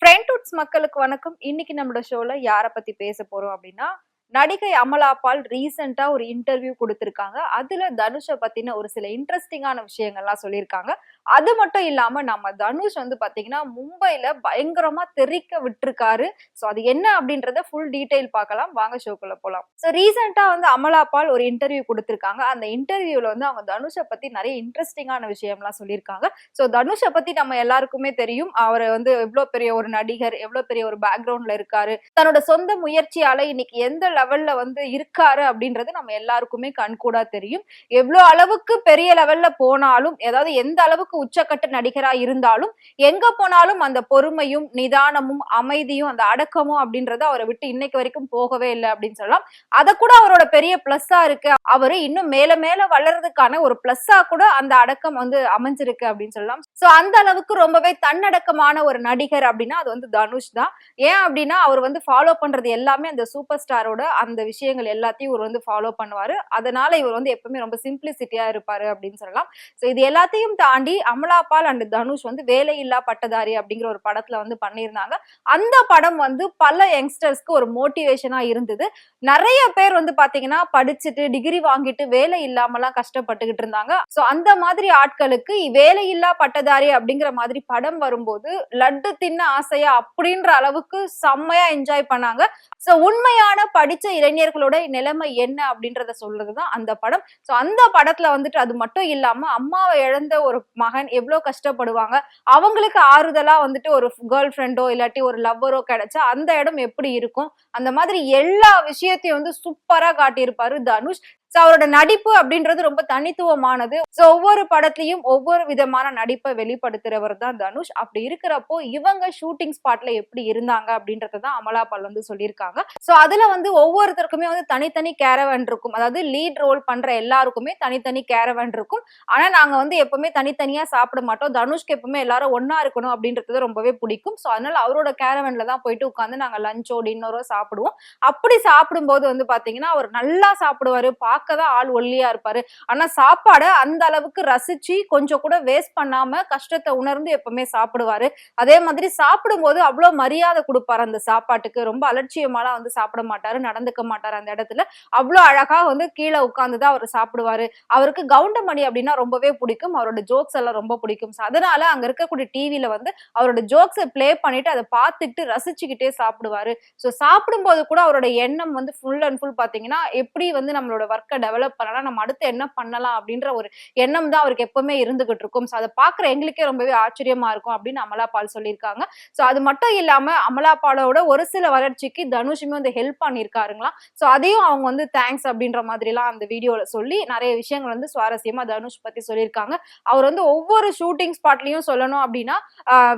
ட்ரெண்ட்வுட்ஸ் மக்களுக்கு வணக்கம். இன்னைக்கு நம்மளோட ஷோல யார பத்தி பேச போறோம் அப்படின்னா, நடிகை அமலா பால் ரீசென்ட்டா ஒரு இன்டர்வியூ குடுத்திருக்காங்க. அதுல தனுஷ பத்தின ஒரு சில இன்ட்ரஸ்டிங்கான விஷயங்கள்லாம் சொல்லியிருக்காங்க. அது மட்டும் இல்லாம நம்ம தனுஷ் வந்து பாத்தீங்கன்னா, மும்பைல பயங்கரமா தெறிக்க விட்டுருக்காரு. சோ அது என்ன அப்படின்றத ஃபுல் டீடைல் பார்க்கலாம். வாங்க ஷோக்குள்ள போலாம். சோ ரீசென்ட்டா வந்து அமலா பால் ஒரு இன்டர்வியூ குடுத்திருக்காங்க. அந்த இன்டர்வியூல வந்து அவங்க தனுஷ பத்தி நெறைய இன்ட்ரஸ்டிங்கான விஷயம்லாம் சொல்லியிருக்காங்க. சோ தனுஷ பத்தி நம்ம எல்லாருக்குமே தெரியும். அவரு வந்து எவ்ளோ பெரிய ஒரு நடிகர், எவ்ளோ பெரிய ஒரு பேக்ரவுண்ட்ல இருக்காரு. தன்னோட சொந்த முயற்சியால இன்னைக்கு எந்த லெவல்ல வந்து இருக்காரு அப்படின்றது நம்ம எல்லாருக்குமே கண்கூடா தெரியும். எவ்ளோ அளவுக்கு பெரிய லெவல்ல போனாலும், ஏதாவது எந்த அளவுக்கு உச்சக்கட்ட நடிகரா இருந்தாலும், எங்க போனாலும் அந்த பொறுமையும், நிதானமும், அமைதியும், அந்த அடக்கமும் அப்படின்றது அவரை விட்டு இன்னைக்கு வரைக்கும் போகவே இல்லை அப்படின்னு சொல்லலாம். அத கூட அவரோட பெரிய பிளஸ்ஸா இருக்கு. அவரு இன்னும் மேல மேல வளர்றதுக்கான ஒரு பிளஸ்ஸா கூட அந்த அடக்கம் வந்து அமைஞ்சிருக்கு அப்படின்னு சொல்லலாம். சோ அந்த அளவுக்கு ரொம்பவே தன்னடக்கமான ஒரு நடிகர் அப்படின்னா அது வந்து தனுஷ் தான். ஏன் அப்படின்னா அவர் வந்து ஃபாலோ பண்றது எல்லாமே அந்த சூப்பர் ஸ்டாரோட அந்த விஷயங்கள் எல்லாத்தையும் இவர் வந்து ஃபாலோ பண்ணுவாரு. அதனால இவர் வந்து எப்பவுமே ரொம்ப சிம்பிளிசிட்டியா இருப்பாரு அப்படின்னு சொல்லலாம். சோ இது எல்லாத்தையும் தாண்டி அமலா பால் அண்ட் தனுஷ் வந்து வேலையில்லா பட்டதாரி அப்படிங்கிற ஒரு படத்துல வந்து பண்ணியிருந்தாங்க. அந்த படம் வந்து பல யங்ஸ்டர்ஸ்க்கு ஒரு மோட்டிவேஷனா இருந்தது. நிறைய பேர் வந்து பாத்தீங்கன்னா படிச்சுட்டு டிகிரி வாங்கிட்டு வேலை இல்லாமலாம் கஷ்டப்பட்டுக்கிட்டு இருந்தாங்க. சோ அந்த மாதிரி ஆட்களுக்கு வேலையில்லா பட்டதாரி அப்படிங்கிற மாதிரி படம் வரும்போது லட்டு தின்ன ஆசையா அப்படின்ற அளவுக்கு செம்மையா என்ஜாய் பண்ணாங்க. சோ உண்மையான படிச்ச இளைஞர்களோட நிலைமை என்ன அப்படின்றத சொல்றதுதான் அந்த படம். சோ அந்த படத்துல வந்துட்டு அது மட்டும் இல்லாம அம்மாவை இழந்த ஒரு மகன் எவ்வளவு கஷ்டப்படுவாங்க, அவங்களுக்கு ஆறுதலா வந்துட்டு ஒரு கேர்ள் ஃப்ரெண்டோ இல்லாட்டி ஒரு லவ்வரோ கிடைச்சா அந்த இடம் எப்படி இருக்கும், அந்த மாதிரி எல்லா விஷயத்தையும் வந்து சூப்பரா காட்டியிருப்பாரு தனுஷ். சோ அவரோட நடிப்பு அப்படின்றது ரொம்ப தனித்துவமானது. சோ ஒவ்வொரு படத்திலையும் ஒவ்வொரு விதமான நடிப்பை வெளிப்படுத்துறவர் தான் தனுஷ். அப்படி இருக்கிறப்போ இவங்க ஷூட்டிங் ஸ்பாட்ல எப்படி இருந்தாங்க அப்படின்றதான் அமலா பால் வந்து சொல்லியிருக்காங்க. சோ அதுல வந்து ஒவ்வொருத்தருக்குமே வந்து தனித்தனி கேரவன் இருக்கும். அதாவது லீட் ரோல் பண்ற எல்லாருக்குமே தனித்தனி கேரவன் இருக்கும். ஆனா நாங்க வந்து எப்பவுமே தனித்தனியா சாப்பிட மாட்டோம். தனுஷ்க்கு எப்பவுமே எல்லாரும் ஒன்னா இருக்கணும் அப்படின்றது ரொம்பவே பிடிக்கும். சோ அதனால அவரோட கேரவன்ல தான் போயிட்டு உட்காந்து நாங்க லஞ்சோ டின்னரோ சாப்பிடுவோம். அப்படி சாப்பிடும்போது வந்து பாத்தீங்கன்னா அவர் நல்லா சாப்பிடுவாரு. பார்க்கதான் ஆள் ஒல்லியா இருப்பாரு. ஆனா சாப்பாட அந்த அளவுக்கு ரசிச்சு கொஞ்சம் கூட வேஸ்ட் பண்ணாம கஷ்டத்தை உணர்ந்து எப்பவுமே சாப்பிடுவாரு. அதே மாதிரி சாப்பிடும்போது அவ்வளவு மரியாதை கொடுப்பாரு அந்த சாப்பாட்டுக்கு. ரொம்ப அலட்சியமாலாம் வந்து சாப்பிட மாட்டாரு, நடந்துக்க மாட்டாரு. அந்த இடத்துல அவ்வளவு அழகா வந்து கீழே உட்கார்ந்துதான் அவர் சாப்பிடுவாரு. அவருக்கு கவுண்டமணி அப்படின்னா ரொம்பவே பிடிக்கும். அவரோட ஜோக்ஸ் எல்லாம் ரொம்ப பிடிக்கும். அதனால அங்க இருக்கக்கூடிய டிவில வந்து அவரோட ஜோக்ஸை பிளே பண்ணிட்டு அதை பார்த்துட்டு ரசிச்சுக்கிட்டே சாப்பிடுவாரு. சோ சாப்பிடும்போது கூட அவரோட எண்ணம் வந்து ஃபுல் அண்ட் ஃபுல் பாத்தீங்கன்னா எப்படி வந்து நம்மளோட ஒர்க்கை டெவலப் பண்ணலாம், நம்ம அடுத்து என்ன பண்ணலாம் அப்படின்ற ஒரு எண்ணம் தான் அவருக்கு எப்பவுமே இருந்துகிட்டு இருக்கும். சோ அதை பாக்குற எங்களுக்கே ரொம்பவே ஆச்சரியமா இருக்கும் அப்படின்னு அமலா பால் சொல்லியிருக்காங்க. சோ அது மட்டும் இல்லாம அமலா பாலோட ஒரு சில வளர்ச்சிக்கு தனுஷுமே வந்து ஹெல்ப் பண்ணிருக்காருங்களாம். சோ அதையும் அவங்க வந்து தேங்க்ஸ் அப்படின்ற மாதிரி எல்லாம் அந்த வீடியோல சொல்லி நிறைய விஷயங்கள் வந்து சுவாரஸ்யமா தனுஷ் பத்தி சொல்லியிருக்காங்க. அவர் வந்து ஒவ்வொரு ஷூட்டிங் ஸ்பாட்லயும் சொல்லணும் அப்படின்னா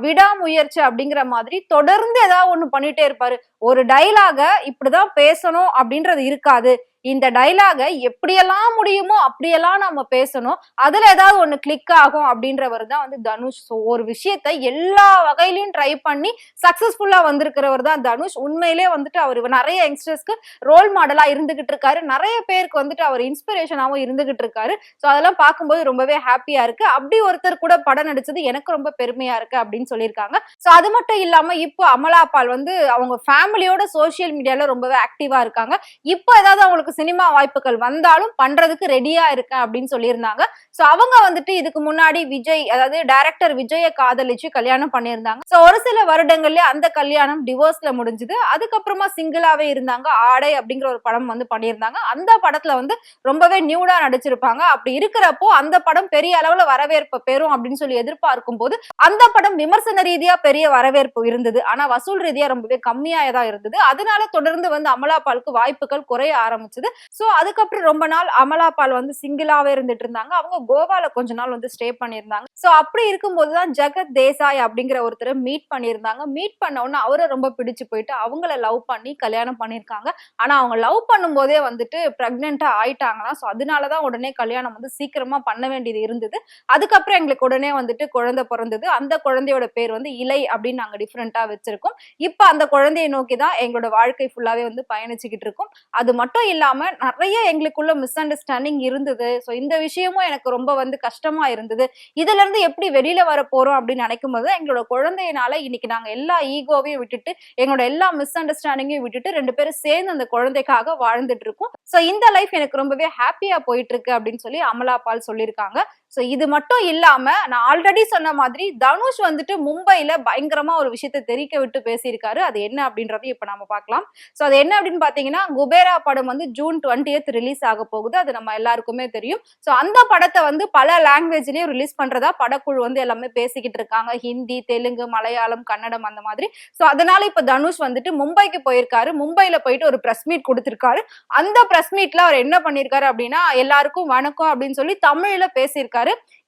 விடாமுயற்சி அப்படிங்கிற மாதிரி தொடர்ந்து ஏதாவது ஒண்ணு பண்ணிட்டே இருப்பாரு. ஒரு டைலாக இப்படிதான் பேசணும் அப்படின்றது இருக்காது. இந்த டைலாக எப்படியெல்லாம் முடியுமோ அப்படியெல்லாம் நம்ம பேசணும். அதுல ஏதாவது ஒண்ணு கிளிக் ஆகும் அப்படின்றவர் தான் வந்து தனுஷ். ஒரு விஷயத்த எல்லா வகையிலயும் ட்ரை பண்ணி சக்சஸ்ஃபுல்லா வந்திருக்கிறவர் தான் தனுஷ். உண்மையிலே வந்துட்டு அவர் நிறைய யங்ஸ்டர்ஸ்க்கு ரோல் மாடலா இருந்துகிட்டு இருக்காரு. நிறைய பேருக்கு வந்துட்டு அவர் இன்ஸ்பிரேஷனாவும் இருந்துகிட்டு இருக்காரு. சோ அதெல்லாம் பார்க்கும்போது ரொம்பவே ஹாப்பியா இருக்கு. அப்படி ஒருத்தர் கூட படம் நடிச்சது எனக்கு ரொம்ப பெருமையா இருக்கு அப்படின்னு சொல்லியிருக்காங்க. சோ அது மட்டும் இல்லாம இப்போ அமலா பால் வந்து அவங்க ஃபேமிலியோட சோசியல் மீடியால ரொம்பவே ஆக்டிவா இருக்காங்க. இப்போ ஏதாவது அவங்களுக்கு சினிமா வாய்ப்புகள் வந்தாலும் பண்றதுக்கு ரெடியா இருக்கேன் அப்படின்னு சொல்லியிருந்தாங்க. சோ அவங்க வந்துட்டு இதுக்கு முன்னாடி விஜய், அதாவது டைரக்டர் விஜய காதலிச்சு கல்யாணம் பண்ணியிருந்தாங்க. சோ ஒரு சில வருடங்கள்ல அந்த கல்யாணம் டிவோர்ஸ்ல முடிஞ்சது. அதுக்கப்புறமா சிங்கிளாவே இருந்தாங்க. ஆடை அப்படிங்கிற ஒரு படம் வந்து பண்ணியிருந்தாங்க. அந்த படத்துல வந்து ரொம்பவே நியூடா நடிச்சிருப்பாங்க. அப்படி இருக்கிறப்போ அந்த படம் பெரிய அளவுல வரவேற்பு பெறும் அப்படின்னு சொல்லி எதிர்பார்க்கும் போது அந்த படம் விமர்சன ரீதியா பெரிய வரவேற்பு இருந்தது. ஆனா வசூல் ரீதியா ரொம்பவே கம்மியா தான் இருந்தது. அதனால தொடர்ந்து வந்து அமலா பாலுக்கு வாய்ப்புகள் குறைய ஆரம்பிச்சது. சோ அதுக்கப்புறம் ரொம்ப நாள் அமலா பால் வந்து சிங்கிளாவே இருந்துட்டு இருந்தாங்க. அவங்க கோவால கொஞ்ச நாள் வந்து ஸ்டே பண்ணியிருந்தாங்க. சோ அப்படி இருக்கும்போதுதான் ஜெகத் தேசாய் அப்படிங்கிற ஒருத்தரை மீட் பண்ணியிருந்தாங்க. மீட் பண்ண உடனே அவரை ரொம்ப பிடிச்சு போயிட்டு அவங்கள லவ் பண்ணி கல்யாணம் பண்ணியிருக்காங்க. ஆனா அவங்க லவ் பண்ணும் போதே வந்துட்டு பிரெக்னெண்டா ஆயிட்டாங்களாம். சோ அதனாலதான் உடனே கல்யாணம் வந்து சீக்கிரமா பண்ண வேண்டியது இருந்தது. அதுக்கப்புறம் எங்களுக்கு உடனே வந்துட்டு குழந்தை பிறந்தது. அந்த குழந்தையோட பேர் வந்து இலை அப்படின்னு நாங்க டிஃப்ரெண்டா வச்சிருக்கோம். இப்ப அந்த குழந்தையை நோக்கிதான் எங்களோட வாழ்க்கை ஃபுல்லாவே வந்து பயணிச்சுக்கிட்டு இருக்கோம். அது மட்டும் இல்லாம இல்லாம நிறைய எங்களுக்குள்ள மிஸ் அண்டர்ஸ்டாண்டிங் இருந்தது. சோ இந்த விஷயமும் எனக்கு ரொம்ப வந்து கஷ்டமா இருந்தது. இதுல இருந்து எப்படி வெளியில வர போறோம் அப்படின்னு நினைக்கும்போது எங்களோட குழந்தையினால இன்னைக்கு நாங்க எல்லா ஈகோவையும் விட்டுட்டு எங்களோட எல்லா மிஸ் அண்டர்ஸ்டாண்டிங்கையும் விட்டுட்டு 2 பேரும் சேர்ந்து அந்த குழந்தைக்காக வாழ்ந்துட்டு இருக்கோம். சோ இந்த லைஃப் எனக்கு ரொம்பவே ஹாப்பியா போயிட்டு இருக்கு அப்படின்னு சொல்லி அமலா பால் சொல்லியிருக்காங்க. சோ இது மட்டும் இல்லாம நான் ஆல்ரெடி சொன்ன மாதிரி தனுஷ் வந்துட்டு மும்பைல பயங்கரமா ஒரு விஷயத்தை தெரிக்க விட்டு பேசியிருக்காரு. அது என்ன அப்படின்றதையும் இப்ப நம்ம பார்க்கலாம். சோ அது என்ன அப்படின்னு பாத்தீங்கன்னா, குபேரா படம் வந்து ஜூன் 20th ரிலீஸ் ஆக போகுது. அது நம்ம எல்லாருக்குமே தெரியும். சோ அந்த படத்தை வந்து பல லாங்குவேஜ்லயும் ரிலீஸ் பண்றதா படக்குழு வந்து எல்லாமே பேசிக்கிட்டு இருக்காங்க. ஹிந்தி, தெலுங்கு, மலையாளம், கன்னடம் அந்த மாதிரி. சோ அதனால இப்ப தனுஷ் வந்துட்டு மும்பைக்கு போயிருக்காரு. மும்பைல போயிட்டு ஒரு பிரஸ் மீட் கொடுத்திருக்காரு. அந்த பிரஸ் மீட்ல அவர் என்ன பண்ணிருக்காரு அப்படின்னா, எல்லாருக்கும் வணக்கம் அப்படின்னு சொல்லி தமிழ்ல பேசியிருக்காரு.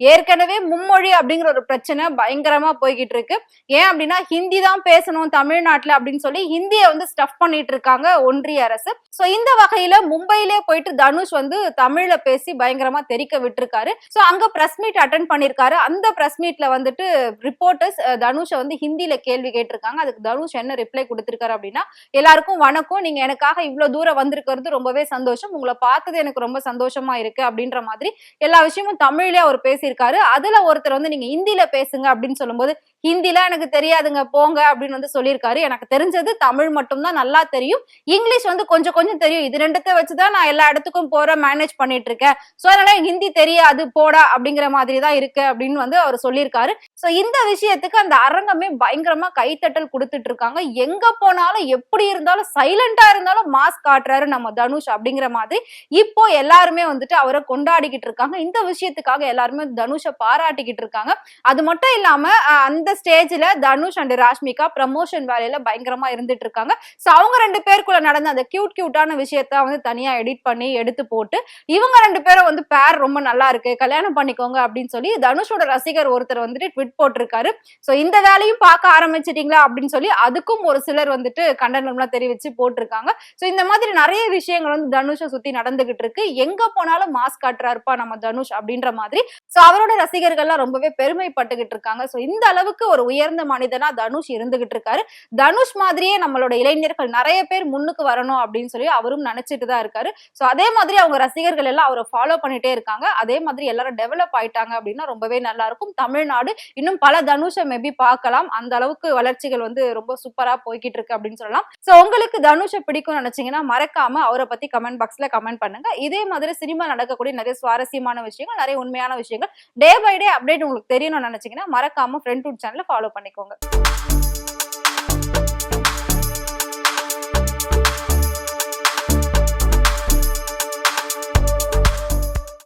ஏற்கனவே மும்மொழி அப்படிங்கிற ஒரு பிரச்சனை பயங்கரமா போய்கிட்டு இருக்கு. ஏன் அப்படின்னா ஹிந்தி தான் பேசணும் தமிழ்நாட்டுல அப்படின்னு சொல்லி ஹிந்தியை வந்து ஸ்டஃப் பண்ணிட்டு இருக்காங்க ஒன்றிய அரசு. சோ இந்த வகையில மும்பையிலே போயிட்டு தனுஷ் வந்து தமிழ்ல பேசி பயங்கரமா தெரிக்க விட்டுருக்காரு. சோ அங்க பிரஸ் மீட் அட்டென்ட் பண்ணிருக்காரு. அந்த பிரஸ் மீட்ல வந்துட்டு ரிப்போர்ட்டர்ஸ் தனுஷை வந்து ஹிந்தியில கேள்வி கேட்டிருக்காங்க. அதுக்கு தனுஷ் என்ன ரிப்ளை கொடுத்திருக்காரு அப்படின்னா, எல்லாருக்கும் வணக்கம், நீங்க எனக்காக இவ்வளவு தூரம் வந்திருக்கிறது ரொம்பவே சந்தோஷம், உங்களை பார்த்தது எனக்கு ரொம்ப சந்தோஷமா இருக்கு அப்படின்ற மாதிரி எல்லா விஷயமும் தமிழ்ல அவர் பேசியிருக்காரு. அதுல ஒருத்தர் வந்து நீங்க ஹிந்தியில பேசுங்க அப்படின்னு சொல்லும்போது, ஹிந்தில எனக்கு தெரியாதுங்க போங்க அப்படின்னு வந்து சொல்லியிருக்காரு. எனக்கு தெரிஞ்சது தமிழ் மட்டும் தான் நல்லா தெரியும், இங்கிலீஷ் வந்து கொஞ்சம் கொஞ்சம் தெரியும், இது ரெண்டுத்தை வச்சுதான் நான் எல்லா இடத்துக்கும் போற மேனேஜ் பண்ணிட்டு இருக்கேன், சோ அதனால ஹிந்தி தெரியாது போடா அப்படிங்கிற மாதிரி தான் இருக்கு அப்படின்னு வந்து அவர் சொல்லியிருக்காரு. சோ இந்த விஷயத்துக்கு அந்த அரங்கமே பயங்கரமா கைத்தட்டல் கொடுத்துட்டு இருக்காங்க. எங்க போனாலும் எப்படி இருந்தாலும் சைலண்டா இருந்தாலும் மாஸ்க் காட்டுறாரு நம்ம தனுஷ் அப்படிங்கிற மாதிரி இப்போ எல்லாருமே வந்துட்டு அவரை கொண்டாடிக்கிட்டு இருக்காங்க. இந்த விஷயத்துக்காக எல்லாருமே தனுஷை பாராட்டிக்கிட்டு இருக்காங்க. அது மட்டும் இல்லாம அந்த ஸ்டேஜ்ல தனுஷ் அண்ட் ராஷ்மிகா ப்ரமோஷன் வேலையில பயங்கரமா இருந்துட்டு இருக்காங்க. சோ அவங்க 2 பேருக்குள்ள நடந்த அந்த கியூட்டான விஷயத்த வந்து தனியா எடிட் பண்ணி எடுத்து போட்டு இவங்க 2 பேரும் வந்து பேர் ரொம்ப நல்லா இருக்கு, கல்யாணம் பண்ணிக்கோங்க அப்படின்னு சொல்லி தனுஷோட ரசிகர் ஒருத்தர் வந்துட்டு ட்வீட் போட்டிருக்காரு. சோ இந்த வேலையும் பார்க்க ஆரம்பிச்சிட்டீங்களா அப்படின்னு சொல்லி அதுக்கும் ஒரு சிலர் வந்துட்டு கண்டனம்லாம் தெரிவிச்சு போட்டிருக்காங்க. சோ இந்த மாதிரி நிறைய விஷயங்கள் வந்து தனுஷை சுத்தி நடந்துகிட்டு இருக்கு. எங்க போனாலும் மாஸ்க் காட்டுறாருப்பா நம்ம தனுஷ் அப்படின்ற மாதிரி. சோ அவரோட ரசிகர்கள்லாம் ரொம்பவே பெருமைப்பட்டுகிட்டு இருக்காங்க. சோ இந்த அளவுக்கு ஒரு உயர்ந்த மனிதனா தனுஷ் இருந்துகிட்டு இருக்காரு. தனுஷ் மாதிரியே நம்மளோட இளைஞர்கள் நிறைய பேர் முன்னுக்கு வரணும் அப்படின்னு சொல்லி அவரும் நினைச்சிட்டு தான் இருக்காரு. சோ அதே மாதிரி அவங்க ரசிகர்கள் எல்லாம் அவரை ஃபாலோ பண்ணிட்டே இருக்காங்க. அதே மாதிரி எல்லாரும் டெவலப் ஆயிட்டாங்க அப்படின்னா ரொம்பவே நல்லா இருக்கும். தமிழ்நாடு இன்னும் பல தனுஷை மேபி பார்க்கலாம். அந்த அளவுக்கு வளர்ச்சிகள் வந்து ரொம்ப சூப்பரா போய்கிட்டு இருக்கு அப்படின்னு சொல்லலாம். சோ உங்களுக்கு தனுஷை பிடிக்கும் நினைச்சீங்கன்னா மறக்காம அவரை பத்தி கமெண்ட் பாக்ஸ்ல கமெண்ட் பண்ணுங்க. இதே மாதிரி சினிமா நடக்கக்கூடிய நிறைய சுவாரஸ்யமான விஷயங்கள், நிறைய உண்மையான விஷயங்கள் டே பை டே அப்டேட் உங்களுக்கு தெரியணும்னு நினைச்சீங்கன்னா மறக்காம ஃப்ரெண்ட்வுட் சேனலை ஃபாலோ பண்ணிக்கோங்க.